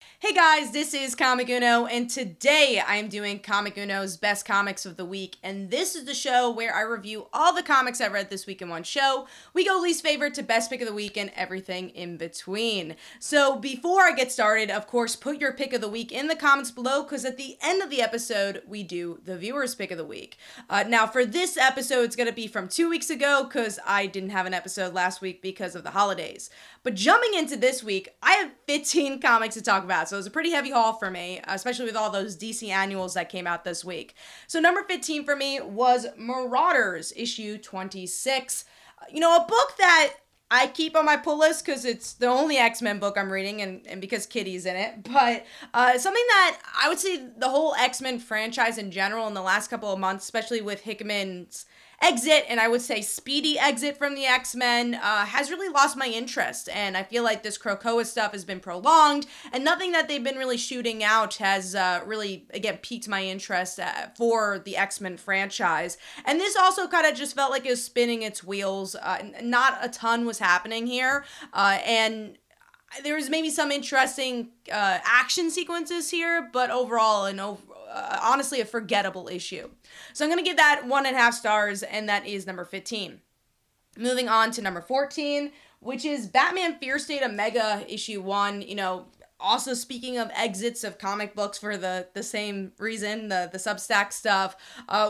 Hey guys, this is Comic Uno, and today I am doing Comic Uno's Best Comics of the Week, and this is the show where I review all the comics I read this week in one show. We go least favorite to best pick of the week and everything in between. So before I get started, of course, put your pick of the week in the comments below, because at the end of the episode, we do the viewer's pick of the week. Now, for this episode, it's going to be from 2 weeks ago, because I didn't have an episode last week because of the holidays. But jumping into this week, I have 15 comics to talk about. So it was a pretty heavy haul for me, especially with all those DC annuals that came out this week. So number 15 for me was Marauders, issue 26. A book that I keep on my pull list because it's the only X-Men book I'm reading and because Kitty's in it. But something that I would say the whole X-Men franchise in general in the last couple of months, especially with Hickman's exit, and I would say speedy exit from the X-Men, has really lost my interest. And I feel like this Krakoa stuff has been prolonged, and nothing that they've been really shooting out has really, again, piqued my interest for the X-Men franchise. And this also kind of just felt like it was spinning its wheels. Not a ton was happening here, and there was maybe some interesting action sequences here, but overall, honestly, a forgettable issue. So I'm going to give that 1.5 stars, and that is number 15. Moving on to number 14, which is Batman Fear State Omega issue 1. Also, speaking of exits of comic books for the same reason, the Substack stuff,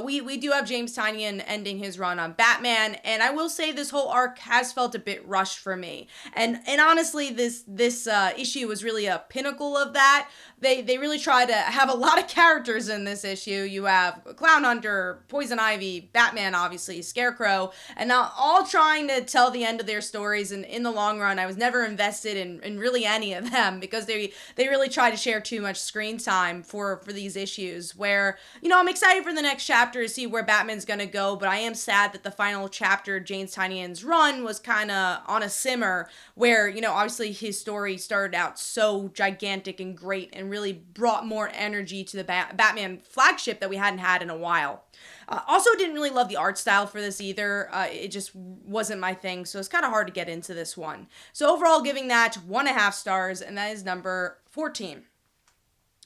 we do have James Tynion ending his run on Batman, and I will say this whole arc has felt a bit rushed for me. And honestly, this issue was really a pinnacle of that. They really try to have a lot of characters in this issue. You have Clown Hunter, Poison Ivy, Batman, obviously, Scarecrow, and now all trying to tell the end of their stories. And in the long run, I was never invested in really any of them because they really try to share too much screen time for these issues. Where I'm excited for the next chapter to see where Batman's gonna go, but I am sad that the final chapter, James Tynion's run, was kind of on a simmer. Where obviously his story started out so gigantic and great and really brought more energy to the Batman flagship that we hadn't had in a while. Also, didn't really love the art style for this either. It just wasn't my thing, so it's kind of hard to get into this one. So overall, giving that 1.5 stars, and that is number 14.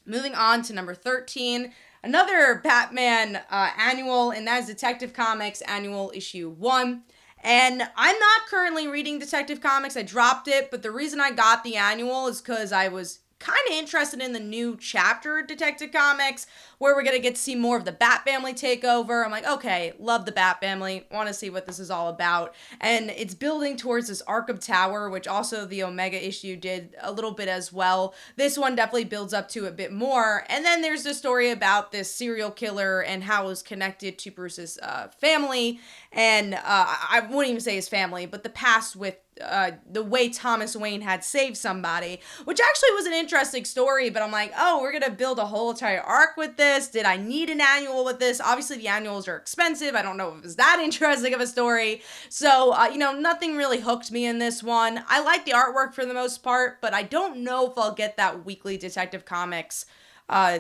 Moving on to number 13, another Batman annual, and that is Detective Comics Annual Issue 1. And I'm not currently reading Detective Comics. I dropped it, but the reason I got the annual is because I was kind of interested in the new chapter of Detective Comics, where we're going to get to see more of the Bat Family take over. I'm like, okay, love the Bat Family, want to see what this is all about. And it's building towards this Arkham Tower, which also the Omega issue did a little bit as well. This one definitely builds up to a bit more. And then there's the story about this serial killer and how it was connected to Bruce's family. And I wouldn't even say his family, but the past with the way Thomas Wayne had saved somebody, which actually was an interesting story. But I'm like, oh, we're gonna build a whole entire arc with this. Did I need an annual with this? Obviously, the annuals are expensive. I don't know if it was that interesting of a story. So, nothing really hooked me in this one. I like the artwork for the most part, but I don't know if I'll get that weekly Detective Comics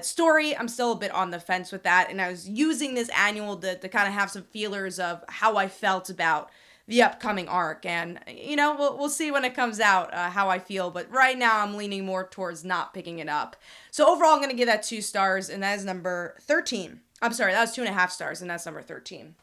story. I'm still a bit on the fence with that, and I was using this annual to kind of have some feelers of how I felt about the upcoming arc. And we'll see when it comes out how I feel, but right now I'm leaning more towards not picking it up. So overall, I'm going to give that 2 stars, and that is number 13. I'm sorry, that was 2.5 stars, and that's number 13.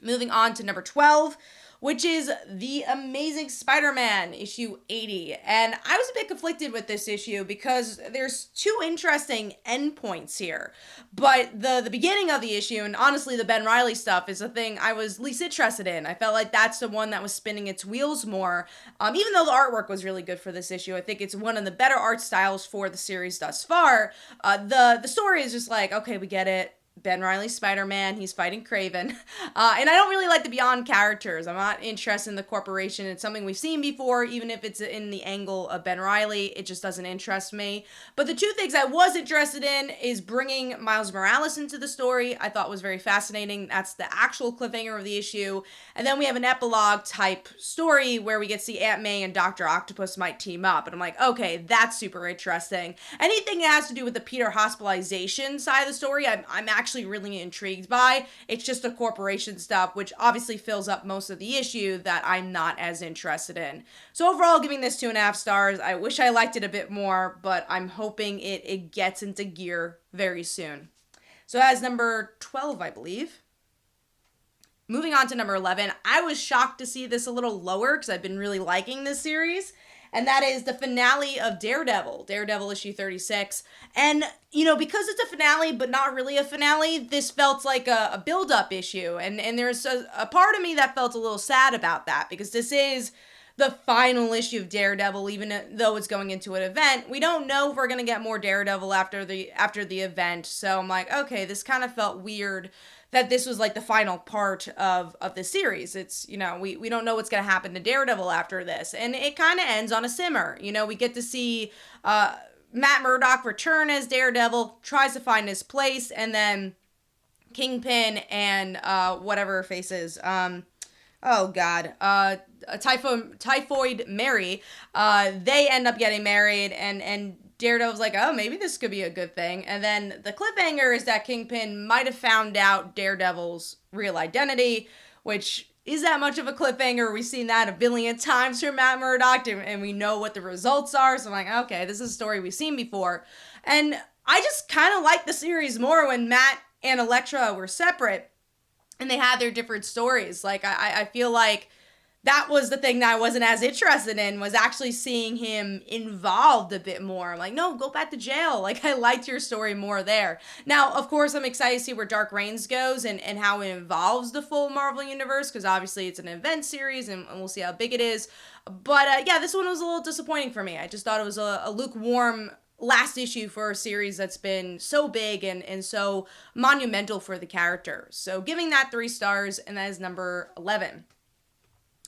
Moving on to number 12, which is The Amazing Spider-Man, issue 80. And I was a bit conflicted with this issue because there's 2 interesting endpoints here. But the beginning of the issue, and honestly the Ben Reilly stuff, is the thing I was least interested in. I felt like that's the one that was spinning its wheels more. Even though the artwork was really good for this issue, I think it's one of the better art styles for the series thus far. The story is just like, okay, we get it. Ben Reilly's Spider-Man, he's fighting Kraven. And I don't really like the Beyond characters. I'm not interested in the corporation. It's something we've seen before, even if it's in the angle of Ben Reilly. It just doesn't interest me. But the 2 things I was interested in is bringing Miles Morales into the story. I thought was very fascinating. That's the actual cliffhanger of the issue. And then we have an epilogue type story where we get to see Aunt May and Dr. Octopus might team up. And I'm like, okay, that's super interesting. Anything that has to do with the Peter hospitalization side of the story, I'm actually actually really intrigued by. It's just the corporation stuff, which obviously fills up most of the issue, that I'm not as interested in. So overall, giving this 2.5 stars. I wish I liked it a bit more, but I'm hoping it gets into gear very soon. So as number 12, I believe. Moving on to number 11, I was shocked to see this a little lower because I've been really liking this series. And that is the finale of Daredevil issue 36. And, because it's a finale, but not really a finale, this felt like a build-up issue. And there's a part of me that felt a little sad about that, because this is the final issue of Daredevil, even though it's going into an event. We don't know if we're going to get more Daredevil after the event. So I'm like, okay, this kind of felt weird that this was like the final part of the series. It's, we don't know what's going to happen to Daredevil after this. And it kind of ends on a simmer. We get to see Matt Murdock return as Daredevil, tries to find his place, and then Kingpin and whatever her face is, Typhoid Mary, they end up getting married, and Daredevil's like, oh, maybe this could be a good thing. And then the cliffhanger is that Kingpin might have found out Daredevil's real identity, which is that much of a cliffhanger. We've seen that a billion times from Matt Murdock, and we know what the results are. So I'm like, okay, this is a story we've seen before. And I just kind of like the series more when Matt and Elektra were separate and they had their different stories. Like, I feel like that was the thing that I wasn't as interested in, was actually seeing him involved a bit more. I'm like, no, go back to jail. Like, I liked your story more there. Now, of course, I'm excited to see where Dark Reigns goes and how it involves the full Marvel Universe, because obviously it's an event series, and we'll see how big it is. But, yeah, this one was a little disappointing for me. I just thought it was a lukewarm last issue for a series that's been so big and so monumental for the characters. So giving that 3 stars, and that is number 11.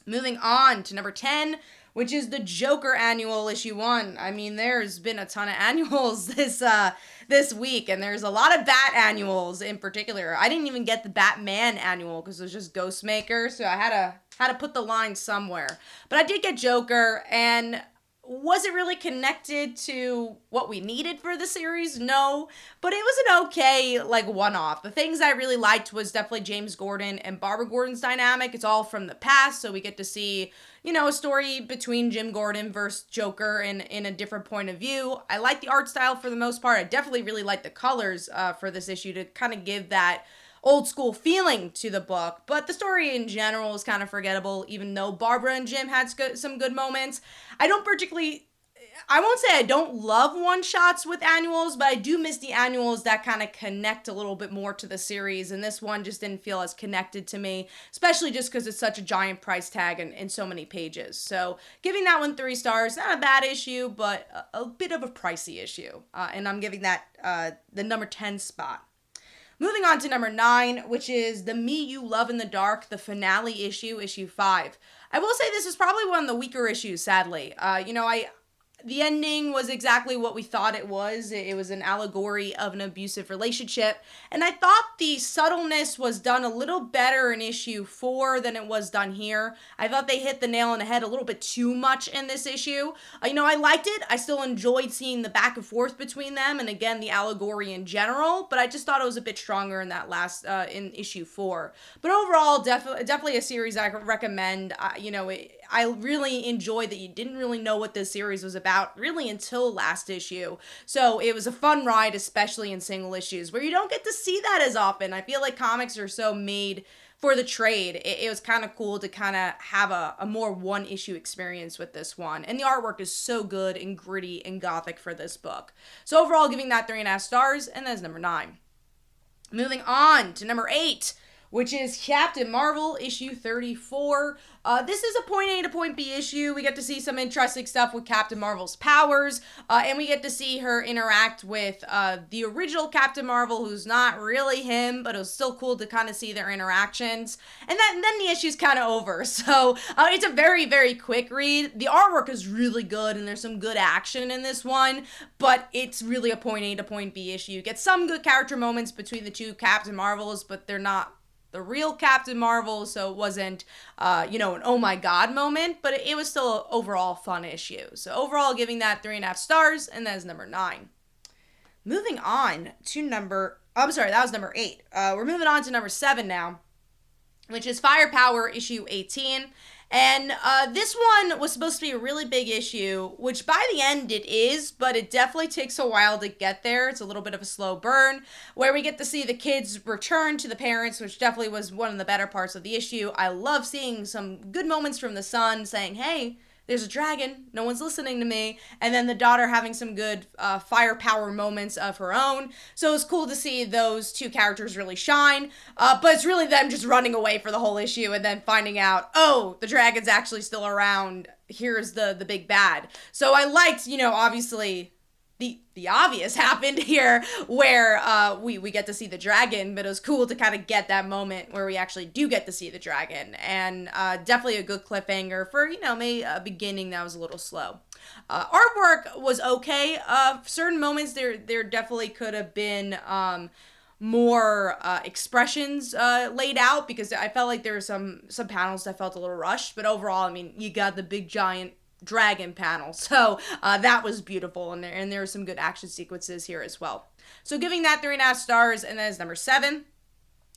Moving on to number 10, which is the Joker Annual, issue 1. I mean, there's been a ton of annuals this week, and there's a lot of Bat annuals in particular. I didn't even get the Batman annual because it was just Ghostmaker, so I had to put the line somewhere. But I did get Joker, and was it really connected to what we needed for the series? No, but it was an okay, one-off. The things I really liked was definitely James Gordon and Barbara Gordon's dynamic. It's all from the past, so we get to see, a story between Jim Gordon versus Joker in a different point of view. I like the art style for the most part. I definitely really like the colors for this issue to kind of give that old school feeling to the book, but the story in general is kind of forgettable, even though Barbara and Jim had some good moments. I won't say I don't love one-shots with annuals, but I do miss the annuals that kind of connect a little bit more to the series, and this one just didn't feel as connected to me, especially just because it's such a giant price tag and so many pages. So giving that one 3 stars, not a bad issue, but a bit of a pricey issue, and I'm giving that the number 10 spot. Moving on to number 9, which is the Me You Love in the Dark, the finale issue 5. I will say this is probably one of the weaker issues, sadly. The ending was exactly what we thought it was. It was an allegory of an abusive relationship. And I thought the subtleness was done a little better in issue 4 than it was done here. I thought they hit the nail on the head a little bit too much in this issue. I liked it. I still enjoyed seeing the back and forth between them, and again, the allegory in general. But I just thought it was a bit stronger in that last, in issue 4. But overall, definitely a series I could recommend. I really enjoyed that you didn't really know what this series was about really until last issue. So it was a fun ride, especially in single issues where you don't get to see that as often. I feel like comics are so made for the trade. It was kind of cool to kind of have a more one-issue experience with this one. And the artwork is so good and gritty and gothic for this book. So overall, giving that 3.5 stars, and that's number 9. Moving on to number 8, which is Captain Marvel, issue 34. This is a point A to point B issue. We get to see some interesting stuff with Captain Marvel's powers, and we get to see her interact with the original Captain Marvel, who's not really him, but it was still cool to kind of see their interactions. And then the issue's kind of over. So it's a very, very quick read. The artwork is really good, and there's some good action in this one, but it's really a point A to point B issue. You get some good character moments between the two Captain Marvels, but they're not the real Captain Marvel, so it wasn't, an oh my god moment, but it was still an overall fun issue. So overall, giving that 3.5 stars, and that is number 9. Moving on to number I'm sorry, that was number 8. We're moving on to number 7 now, which is Firepower issue 18. And this one was supposed to be a really big issue, which by the end it is, but it definitely takes a while to get there. It's a little bit of a slow burn, where we get to see the kids return to the parents, which definitely was one of the better parts of the issue. I love seeing some good moments from the son saying, hey, there's a dragon, no one's listening to me, and then the daughter having some good firepower moments of her own. So it's cool to see those two characters really shine, but it's really them just running away for the whole issue and then finding out, oh, the dragon's actually still around, here's the big bad. So I liked, obviously the obvious happened here where we get to see the dragon, but it was cool to kind of get that moment where we actually do get to see the dragon, and definitely a good cliffhanger for, maybe a beginning that was a little slow. Artwork was okay. Certain moments there definitely could have been more expressions laid out, because I felt like there were some panels that felt a little rushed, but overall, I mean, you got the big giant dragon panel, so that was beautiful, and there are some good action sequences here as well. So giving that 3.5 stars, and that is number 7.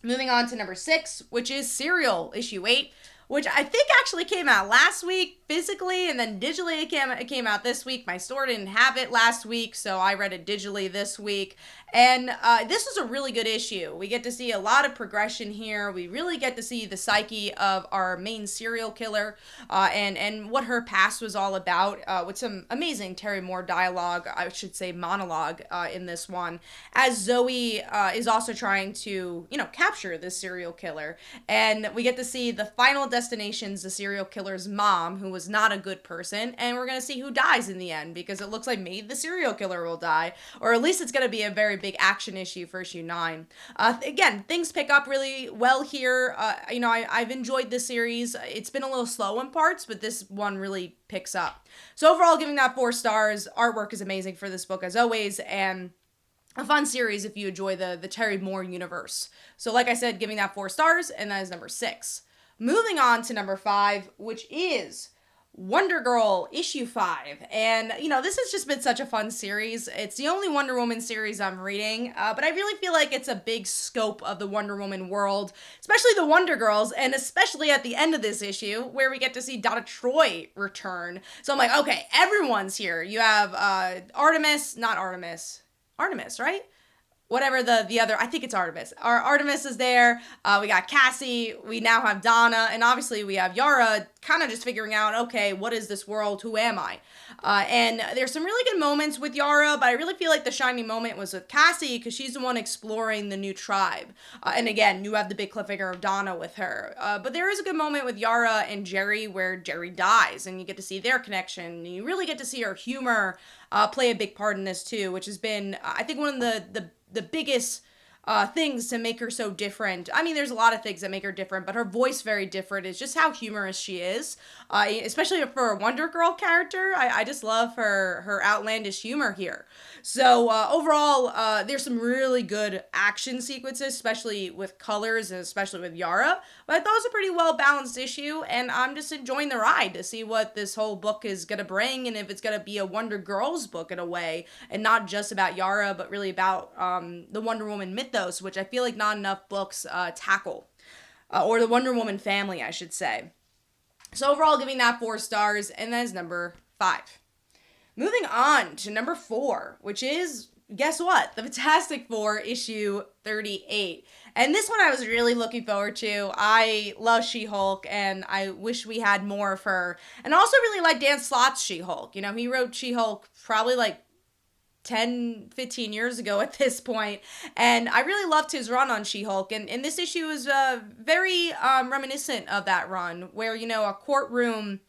Moving on to number 6, which is Serial issue 8, which I think actually came out last week physically, and then digitally it came out this week. My store didn't have it last week, so I read it digitally this week. And this was a really good issue. We get to see a lot of progression here. We really get to see the psyche of our main serial killer, and what her past was all about, with some amazing Terry Moore dialogue, I should say monologue, in this one, as Zoe is also trying to, capture this serial killer. And we get to see the final destination's the serial killer's mom, who was not a good person, and we're going to see who dies in the end, because it looks like maybe the serial killer will die, or at least it's going to be a very big action issue for issue 9. Again, things pick up really well here. I've enjoyed this series. It's been a little slow in parts, but this one really picks up. So overall, giving that 4 stars. Artwork is amazing for this book as always, and a fun series if you enjoy the Terry Moore universe. So like I said, giving that 4 stars, and that is number 6. Moving on to number 5, which is Wonder Girl issue 5. And, this has just been such a fun series. It's the only Wonder Woman series I'm reading, but I really feel like it's a big scope of the Wonder Woman world, especially the Wonder Girls, and especially at the end of this issue, where we get to see Donna Troy return. So I'm like, okay, everyone's here. You have Artemis, right? Whatever the other, I think it's Artemis. Artemis is there. We got Cassie. We now have Donna. And obviously we have Yara kind of just figuring out, okay, what is this world? Who am I? And there's some really good moments with Yara, but I really feel like the shining moment was with Cassie, because she's the one exploring the new tribe. And again, you have the big cliffhanger of Donna with her. But there is a good moment with Yara and Jerry where Jerry dies, and you get to see their connection. You really get to see her humor play a big part in this too, which has been, I think, one of the biggest things to make her so different. I mean, there's a lot of things that make her different, but her voice very different is just how humorous she is, especially for a Wonder Girl character. I just love her outlandish humor here. So overall, there's some really good action sequences, especially with colors and especially with Yara. But I thought it was a pretty well-balanced issue, and I'm just enjoying the ride to see what this whole book is going to bring, and if it's going to be a Wonder Girls book in a way, and not just about Yara, but really about the Wonder Woman mythos, which I feel like not enough books tackle. Or the Wonder Woman family, I should say. So overall, giving that 4 stars, and that is number 5. Moving on to number 4, which is, guess what? The Fantastic Four issue 38. And this one I was really looking forward to. I love She-Hulk, and I wish we had more of her. And I also really like Dan Slott's She-Hulk. He wrote She-Hulk probably like 10, 15 years ago at this point, and I really loved his run on She-Hulk, and this issue is very reminiscent of that run, where, a courtroom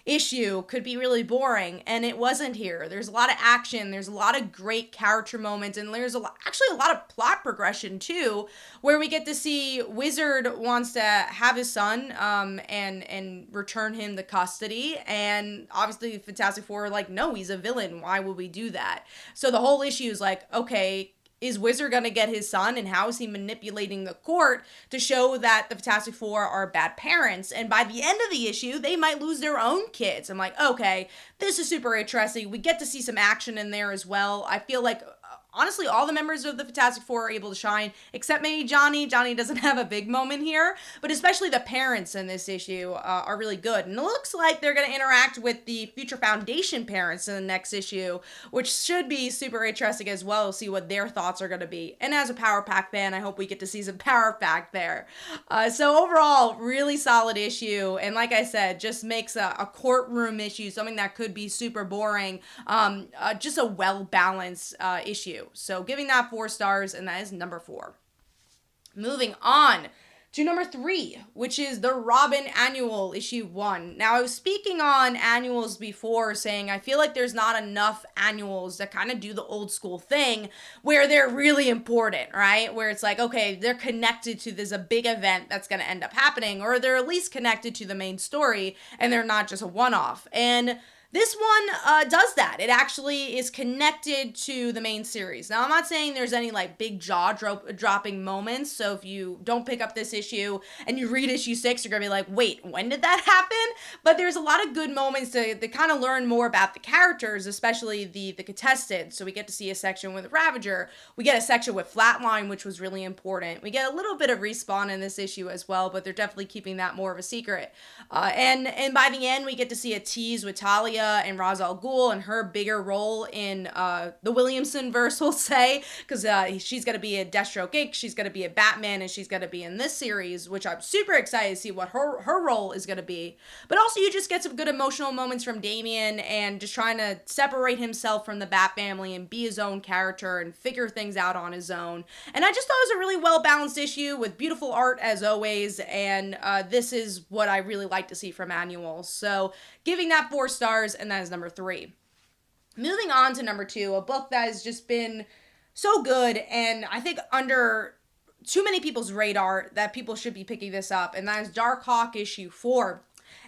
issue could be really boring, and it wasn't here. There's a lot of action, there's a lot of great character moments, and there's actually a lot of plot progression too, where we get to see Wizard wants to have his son and return him to custody, and obviously the Fantastic Four are like, no, he's a villain, why would we do that? So the whole issue is like, okay, is Wizard going to get his son, and how is he manipulating the court to show that the Fantastic Four are bad parents? And by the end of the issue, they might lose their own kids. I'm like, okay, this is super interesting. We get to see some action in there as well. I feel like honestly, all the members of the Fantastic Four are able to shine, except maybe Johnny. Johnny doesn't have a big moment here, but especially the parents in this issue are really good. And it looks like they're going to interact with the future Foundation parents in the next issue, which should be super interesting as well to see what their thoughts are going to be. And as a Power Pack fan, I hope we get to see some Power Pack there. So overall, really solid issue. And like I said, just makes a courtroom issue, something that could be super boring, just a well-balanced issue. So giving that 4 stars, and that is number 4. Moving on to number 3, which is the Robin Annual, issue 1. Now, I was speaking on annuals before, saying I feel like there's not enough annuals that kind of do the old school thing where they're really important, right? Where it's like, okay, they're connected to this a big event that's going to end up happening, or they're at least connected to the main story, and they're not just a one-off. And this one does that. It actually is connected to the main series. Now, I'm not saying there's any like big jaw-dropping moments, so if you don't pick up this issue and you read issue 6, you're going to be like, wait, when did that happen? But there's a lot of good moments to kind of learn more about the characters, especially the contestants. So we get to see a section with Ravager. We get a section with Flatline, which was really important. We get a little bit of Respawn in this issue as well, but they're definitely keeping that more of a secret. And by the end, we get to see a tease with Talia and Ra's al Ghul and her bigger role in the Williamson verse, we'll say, because she's going to be a Deathstroke Inc., she's going to be a Batman, and she's going to be in this series, which I'm super excited to see what her role is going to be. But also, you just get some good emotional moments from Damian and just trying to separate himself from the Bat family and be his own character and figure things out on his own. And I just thought it was a really well-balanced issue with beautiful art as always, and this is what I really like to see from annuals. So giving that 4 stars, and that is number 3. Moving on to number 2, a book that has just been so good, and I think under too many people's radar that people should be picking this up, and that is Darkhawk issue 4.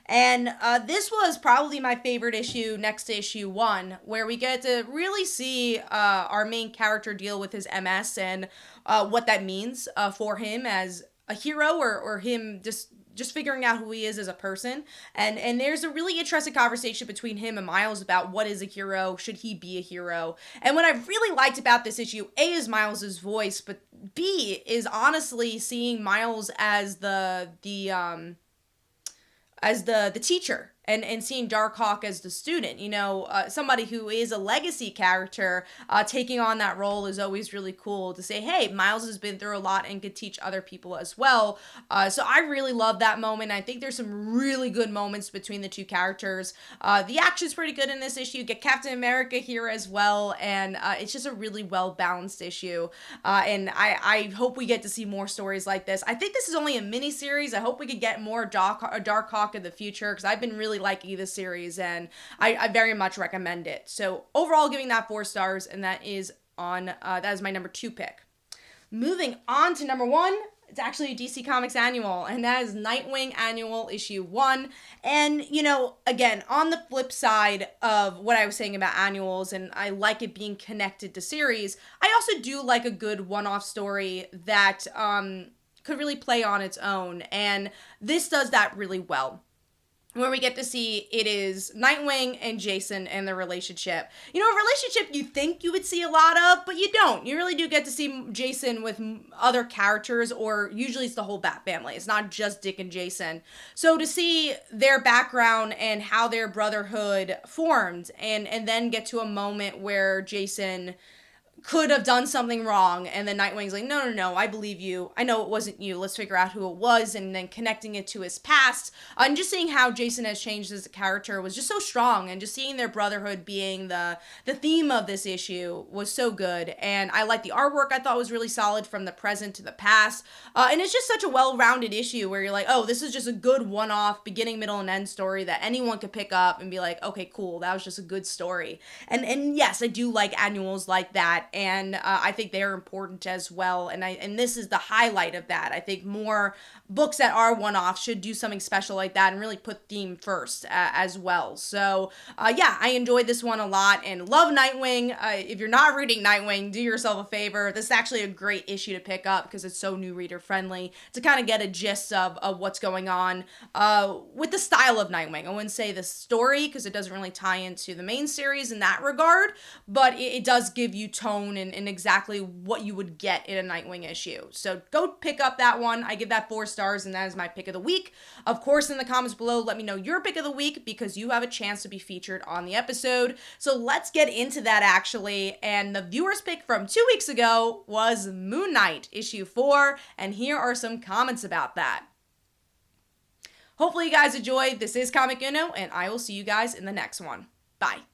And this was probably my favorite issue next to issue 1, where we get to really see our main character deal with his MS and what that means for him as a hero, or him just figuring out who he is as a person. And there's a really interesting conversation between him and Miles about what is a hero, should he be a hero. And what I really liked about this issue, A, is Miles's voice, but B, is honestly seeing Miles as the teacher, and seeing Darkhawk as the student. You know, somebody who is a legacy character taking on that role is always really cool to say, hey, Miles has been through a lot and could teach other people as well. So I really love that moment. I think there's some really good moments between the two characters. The action's pretty good in this issue. You get Captain America here as well, and it's just a really well-balanced issue. And I hope we get to see more stories like this. I think this is only a mini-series. I hope we could get more Darkhawk in the future, because I've been really liking this series, and I very much recommend it. So overall, giving that 4 stars, and that is my number 2 pick. Moving on to number 1, it's actually a DC Comics Annual, and that is Nightwing Annual issue 1. And, you know, again, on the flip side of what I was saying about annuals, and I like it being connected to series, I also do like a good one-off story that could really play on its own, and this does that really well, where we get to see it is Nightwing and Jason and their relationship. You know, a relationship you think you would see a lot of, but you don't. You really do get to see Jason with other characters, or usually it's the whole Bat family. It's not just Dick and Jason. So to see their background and how their brotherhood formed, and then get to a moment where Jason could have done something wrong, and then Nightwing's like, no, I believe you. I know it wasn't you. Let's figure out who it was, and then connecting it to his past. And just seeing how Jason has changed as a character was just so strong, and just seeing their brotherhood being the theme of this issue was so good. And I like the artwork. I thought was really solid from the present to the past. And it's just such a well-rounded issue where you're like, oh, this is just a good one-off beginning, middle, and end story that anyone could pick up and be like, okay, cool, that was just a good story. And yes, I do like annuals like that. And I think they're important as well. And this is the highlight of that. I think more books that are one-off should do something special like that and really put theme first as well. So yeah, I enjoyed this one a lot and love Nightwing. If you're not reading Nightwing, do yourself a favor. This is actually a great issue to pick up because it's so new reader friendly to kind of get a gist of what's going on with the style of Nightwing. I wouldn't say the story because it doesn't really tie into the main series in that regard, but it does give you tone tone and exactly what you would get in a Nightwing issue. So go pick up that one. I give that 4 stars, and that is my pick of the week. Of course, in the comments below, let me know your pick of the week because you have a chance to be featured on the episode. So let's get into that actually. And the viewer's pick from 2 weeks ago was Moon Knight, issue 4, and here are some comments about that. Hopefully you guys enjoyed. This is Comic Uno, and I will see you guys in the next one. Bye.